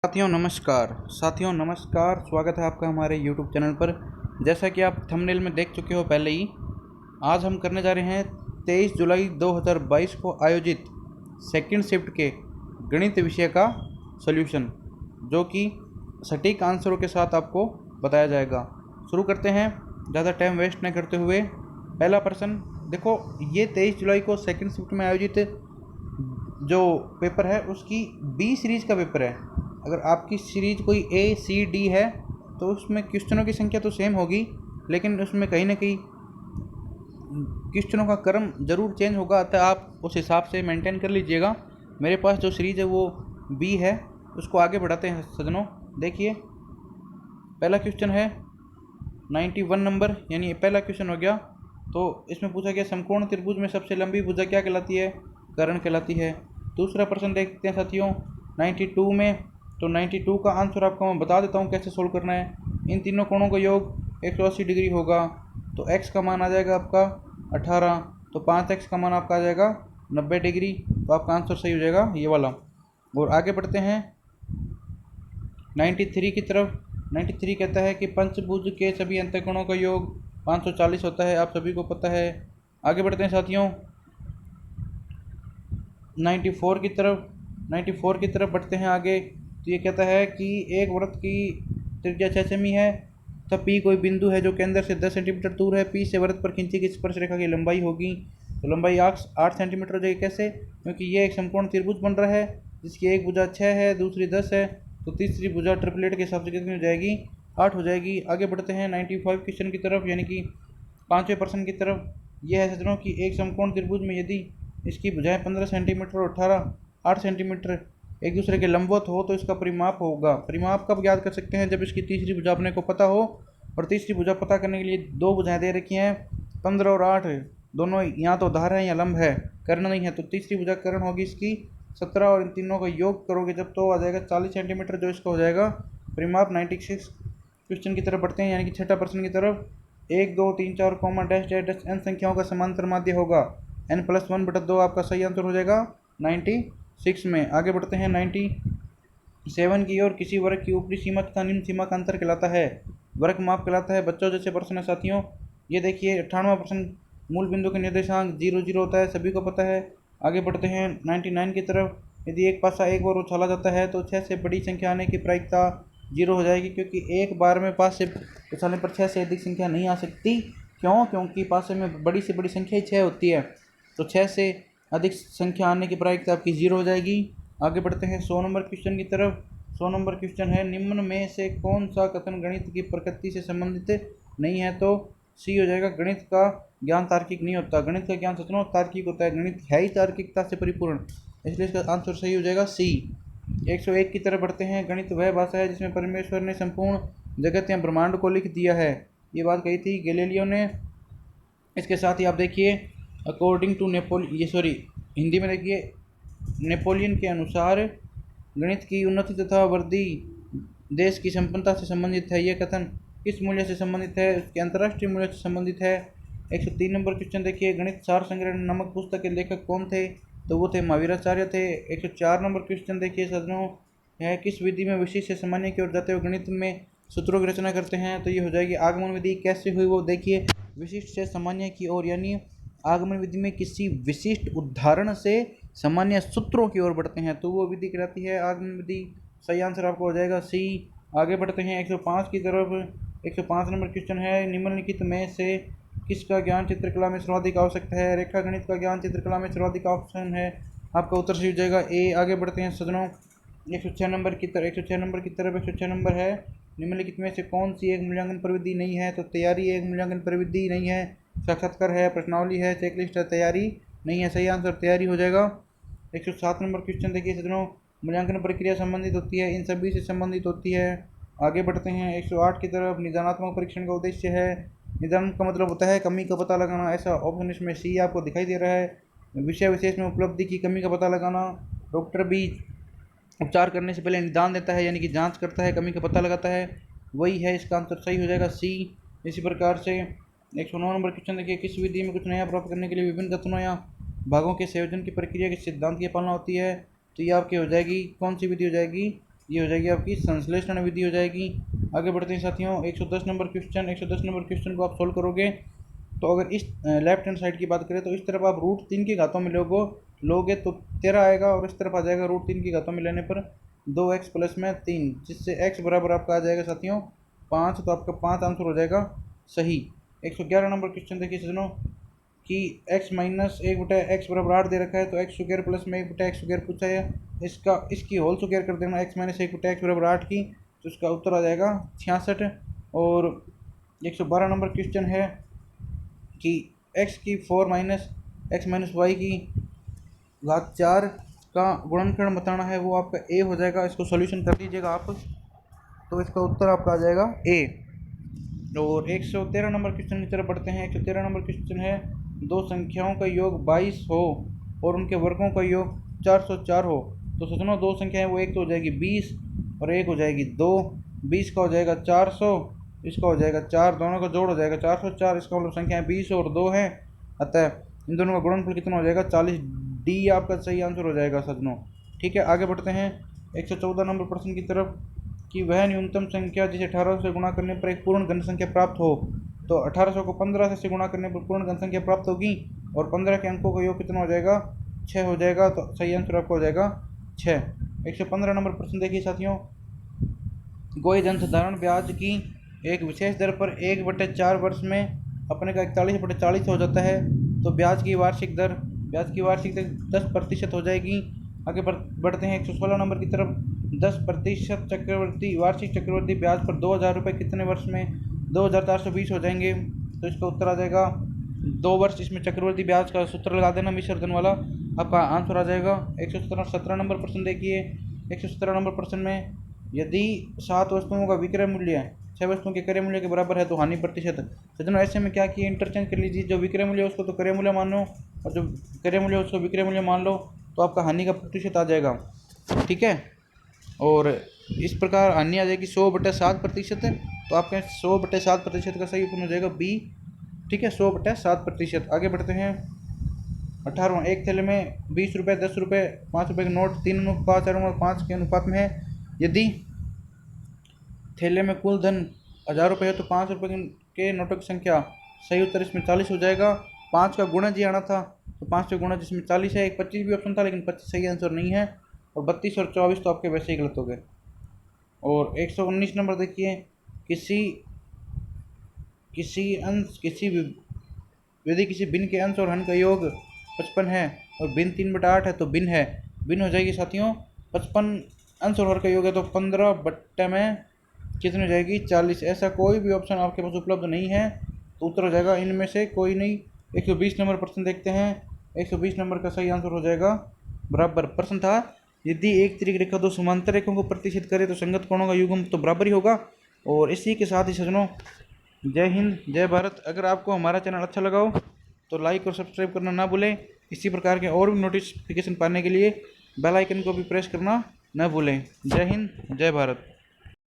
साथियों नमस्कार, स्वागत है आपका हमारे यूट्यूब चैनल पर। जैसा कि आप थंबनेल में देख चुके हो पहले ही, आज हम करने जा रहे हैं 23 जुलाई 2022 को आयोजित सेकंड शिफ्ट के गणित विषय का सॉल्यूशन, जो कि सटीक आंसरों के साथ आपको बताया जाएगा। शुरू करते हैं ज़्यादा टाइम वेस्ट न करते हुए। पहला प्रश्न देखो, ये 23 जुलाई को सेकंड शिफ्ट में आयोजित जो पेपर है उसकी बी सीरीज़ का पेपर है। अगर आपकी सीरीज कोई ए सी डी है तो उसमें क्वेश्चनों की संख्या तो सेम होगी, लेकिन उसमें कहीं ना कहीं क्वेश्चनों का क्रम जरूर चेंज होगा, अतः आप उस हिसाब से मेंटेन कर लीजिएगा। मेरे पास जो सीरीज है वो बी है, उसको आगे बढ़ाते हैं सज्जनों। देखिए, पहला क्वेश्चन है 91 नंबर, यानी पहला क्वेश्चन हो गया। तो इसमें पूछा गया समकोण त्रिभुज में सबसे लंबी भुजा क्या कहलाती है? कर्ण कहलाती है। दूसरा प्रश्न देखते हैं साथियों 92 में। तो 92 का आंसर आपको मैं बता देता हूँ कैसे सोल्व करना है। इन तीनों कोणों का योग 180 डिग्री होगा, तो x का मान आ जाएगा आपका 18, तो 5x का मान आपका आ जाएगा 90 डिग्री। तो आपका आंसर सही हो जाएगा ये वाला। और आगे बढ़ते हैं 93 की तरफ। 93 कहता है कि पंचभुज के सभी अंतःकोणों का योग 540 होता है, आप सभी को पता है। आगे बढ़ते हैं साथियों 94 की तरफ। 94 की तरफ बढ़ते हैं आगे। तो ये कहता है कि एक वृत्त की त्रिज्या 6 सेमी है, तब P कोई बिंदु है जो केंद्र से 10 सेंटीमीटर दूर है। P से वृत्त पर खींची गई स्पर्श रेखा की लंबाई होगी, तो लंबाई 8 सेंटीमीटर हो जाएगी। कैसे? क्योंकि ये एक समकोण त्रिभुज बन रहा है जिसकी एक भुजा 6 है, दूसरी 10 है, तो तीसरी भुजा ट्रिपलेट के हिसाब से कितनी हो जाएगी? 8 हो जाएगी। आगे बढ़ते हैं 95 क्वेश्चन की तरफ, यानी कि 5वें प्रश्न की तरफ। यह है सज्जनों कि एक समकोण त्रिभुज में यदि इसकी भुजाएं 15 सेंटीमीटर और 8 सेंटीमीटर एक दूसरे के लंबवत हो तो इसका परिमाप होगा। परिमाप कब याद कर सकते हैं? जब इसकी तीसरी भुजा अपने को पता हो। और तीसरी भुजा पता करने के लिए दो भुजाएं दे रखी हैं, 15 और 8, दोनों या तो उधार है या लंब है, कर्ण नहीं है। तो तीसरी भुजा कर्ण होगी इसकी 17, और इन तीनों का योग करोगे जब तो आ जाएगा 40 सेंटीमीटर, जो इसका हो जाएगा परिमाप। 96 क्वेश्चन की तरफ बढ़ते हैं, यानी कि छठा प्रश्न की तरफ। 1 2 3 4 comma dash dash dash N संख्याओं का समांतर माध्य होगा n+1/2। आपका सही आंसर हो जाएगा 96 में। आगे बढ़ते हैं 97 की ओर। किसी वर्ग की ऊपरी सीमा तथा निम्न सीमा का अंतर कहलाता है? वर्ग माप कहलाता है। बच्चों जैसे प्रश्न है साथियों। ये देखिए 98वां प्रश्न, मूल बिंदु के निर्देशांक 0 0 होता है, सभी को पता है। आगे बढ़ते हैं 99 की तरफ। यदि एक पासा एक बार उछाला जाता है तो 6 से बड़ी संख्या आने की प्रायिकता 0 हो जाएगी, क्योंकि एक बार में पास से उछालने पर 6 से अधिक संख्या नहीं आ सकती। क्यों? क्योंकि पासे में बड़ी से बड़ी संख्या ही 6 होती है, तो 6 से अधिक संख्या आने की प्रायिकता आपकी 0 हो जाएगी। आगे बढ़ते हैं 100 नंबर क्वेश्चन की तरफ। 100 नंबर क्वेश्चन है, निम्न में से कौन सा कथन गणित की प्रकृति से संबंधित नहीं है? तो सी हो जाएगा। गणित का ज्ञान तार्किक नहीं होता। गणित का ज्ञान सचना तार्किक होता है, गणित है ही तार्किकता से परिपूर्ण, इसलिए इसका आंसर सही हो जाएगा सी। 101 की तरफ बढ़ते हैं। गणित वह भाषा है जिसमें परमेश्वर ने संपूर्ण जगत या ब्रह्मांड को लिख दिया है, ये बात कही थी गैलीलियो ने। इसके साथ ही आप देखिए अकॉर्डिंग टू हिंदी में देखिए, नेपोलियन के अनुसार गणित की उन्नति तथा वृद्धि देश की संपन्नता से संबंधित है। यह कथन किस मूल्य से संबंधित है? उसके अंतर्राष्ट्रीय मूल्य से संबंधित है। 103 नंबर क्वेश्चन देखिए, गणित सार संग्रह नामक पुस्तक के लेखक कौन थे? तो वो थे महावीराचार्य थे। 104 नंबर क्वेश्चन देखिए सज्जनों, है किस विधि में विशिष्ट से सामान्य की ओर जाते हुए गणित में सूत्रों की रचना करते हैं? तो ये हो जाएगी आगमन विधि। कैसे हुई वो देखिए, विशिष्ट से सामान्य की ओर, यानी आगमन विधि में किसी विशिष्ट उदाहरण से सामान्य सूत्रों की ओर बढ़ते हैं, तो वो विधि कहलाती है आगमन विधि। सही आंसर आपको हो जाएगा सी। आगे बढ़ते हैं 105 की तरफ। 105 नंबर क्वेश्चन है, निम्नलिखित में से किसका ज्ञान चित्रकला में सर्वाधिक आवश्यक है? रेखा गणित का ज्ञान चित्रकला में सर्वाधिक ऑप्शन है, आपका उत्तर सही हो जाएगा ए। आगे बढ़ते हैं सज्जनों 106 नंबर की तरफ। 106 नंबर की तरफ 106 नंबर है, निम्नलिखित में से कौन सी एक मूल्यांकन प्रविधि नहीं है? तो तैयारी एक मूल्यांकन प्रविधि नहीं है, साक्षात्कार है, प्रश्नावली है, चेकलिस्ट है, तैयारी नहीं है। सही आंसर तैयारी हो जाएगा। 107 नंबर क्वेश्चन देखिए सज्जनों, मूल्यांकन प्रक्रिया संबंधित होती है, इन सभी से संबंधित होती है। आगे बढ़ते हैं 108 की तरफ। निदानात्मक परीक्षण का उद्देश्य है, निदान का मतलब होता है कमी का पता लगाना, ऐसा ऑप्शन इसमें सी आपको दिखाई दे रहा है। विषय विशेष में उपलब्धि की कमी का पता लगाना। डॉक्टर भी उपचार करने से पहले निदान देता है, यानी कि जांच करता है, कमी का पता लगाता है, वही है। इसका आंसर सही हो जाएगा सी। इसी प्रकार से 109 नंबर क्वेश्चन देखिए, किस विधि में कुछ नया प्राप्त करने के लिए विभिन्न कथनों या भागों के संयोजन की प्रक्रिया के सिद्धांत की पालना होती है? तो ये आपकी हो जाएगी, कौन सी विधि हो जाएगी? ये हो जाएगी आपकी संश्लेषण विधि हो जाएगी। आगे बढ़ते हैं साथियों, 110 नंबर क्वेश्चन। 110 नंबर क्वेश्चन को आप सोल्व करोगे तो अगर इस लेफ्ट हैंड साइड की बात करें तो इस तरफ आप रूट 3 की घातों में लोगे तो 13 आएगा, और इस तरफ आ जाएगा रूट 3 की घातों में लेने पर 2x प्लस में 3, जिससे x बराबर आपका आ जाएगा साथियों 5। तो आपका 5 आंसर हो जाएगा सही। 111 नंबर क्वेश्चन देखिए सजनों कि x माइनस 1/x बराबर 8 दे रखा है, तो x स्क्वायर प्लस में 1/x स्क्वायर पूछा है, इसकी होल स्क्वायर कर देना x माइनस 1/x बराबर 8 की, तो इसका उत्तर आ जाएगा 66। और 112 नंबर क्वेश्चन है कि x की 4 माइनस x माइनस वाई की घात 4 का गुणनखंड बताना है, वो आपका a हो जाएगा। इसको सॉल्यूशन कर दीजिएगा आप, तो इसका उत्तर आपका आ जाएगा a। और 113 नंबर क्वेश्चन की तरफ बढ़ते हैं। 113 नंबर क्वेश्चन है, दो संख्याओं का योग 22 हो और उनके वर्गों का योग 404 हो, तो सोचना दो संख्याएं वो एक तो हो जाएगी 20 और एक हो जाएगी 2। 20 का हो जाएगा 400, इसका हो जाएगा 4, दोनों का जोड़ हो जाएगा 404। इसका मतलब संख्याएं 20 और 2 है, अतः इन दोनों का गुणनफल कितना हो जाएगा 40। डी आपका सही आंसर हो जाएगा सजनों। ठीक है, आगे बढ़ते हैं 114 नंबर प्रश्न की तरफ कि वह न्यूनतम संख्या जिसे 1800 से गुणा करने पर एक पूर्ण घन संख्या प्राप्त हो, तो 1800 को 15 से गुणा करने पर पूर्ण घन संख्या प्राप्त होगी, और 15 के अंकों का योग कितना हो जाएगा 6 हो जाएगा, तो सही आंसर आपका हो जाएगा 6। 115 नंबर प्रश्न देखिए साथियों, कोई जनसाधारण ब्याज की एक विशेष दर पर 1/4 वर्ष में अपने का 41/40 हो जाता है, तो ब्याज की वार्षिक दर 10% हो जाएगी। आगे बढ़ते हैं 116 नंबर की तरफ। 10% वार्षिक चक्रवृद्धि ब्याज पर 2000 रुपये कितने वर्ष में 2420 हो जाएंगे, तो इसका उत्तर आ जाएगा 2 वर्ष। इसमें चक्रवृद्धि ब्याज का सूत्र लगा देना मिश्रधन वाला, आपका आंसर आ जाएगा 117 नंबर प्रश्न देखिए। 117 नंबर प्रश्न में यदि 7 वस्तुओं का विक्रय मूल्य 6 वस्तुओं के क्रय मूल्य के बराबर है तो हानि प्रतिशत। सज्जनों ऐसे में क्या किए, इंटरचेंज कर लीजिए, जो विक्रय मूल्य है उसको तो क्रय मूल्य मान लो और जो क्रय मूल्य है उसको विक्रय मूल्य मान लो, तो आपका हानि का प्रतिशत आ जाएगा। ठीक है, और इस प्रकार हानि आ जाएगी 100/7%, तो आपके 100/7% का सही उत्तर हो जाएगा बी। ठीक है, 100/7%। आगे बढ़ते हैं 18वां, एक थैले में 20 रुपये, 10 रुपये, 5 रुपये के नोट 3:5 के अनुपात में है। यदि थैले में कुल धन 1000 रुपये है तो 5 रुपये के नोटों की संख्या, सही उत्तर इसमें 40 हो जाएगा। 5 का गुणा जी आना था, तो 5 का गुणा जिसमें 40 है, एक 25 भी ऑप्शन था लेकिन 25 सही आंसर नहीं है, और 32 और 24 तो आपके वैसे ही गलत हो गए। और 119 नंबर देखिए, यदि किसी भिन्न के अंश और हन का योग 55 है और भिन्न 3/8 है, तो भिन्न है, भिन्न हो जाएगी साथियों 55 अंश और हर का योग है, तो 15 बट्टे में कितनी हो जाएगी 40। ऐसा कोई भी ऑप्शन आपके पास उपलब्ध नहीं है, तो उत्तर हो जाएगा इनमें से कोई नहीं। 120 नंबर प्रश्न देखते हैं। 120 नंबर का सही आंसर हो जाएगा बराबर। प्रश्न था, यदि एक तिर्यक रेखा दो समांतर रेखाओं को प्रतिच्छेद करे तो संगत कोणों का युग्म तो बराबर ही होगा। और इसी के साथ ही सज्जनों, जय हिंद, जय भारत। अगर आपको हमारा चैनल अच्छा लगा हो तो लाइक और सब्सक्राइब करना ना भूलें। इसी प्रकार के और भी नोटिफिकेशन पाने के लिए बेल आइकन को भी प्रेस करना ना भूलें। जय हिंद, जय भारत।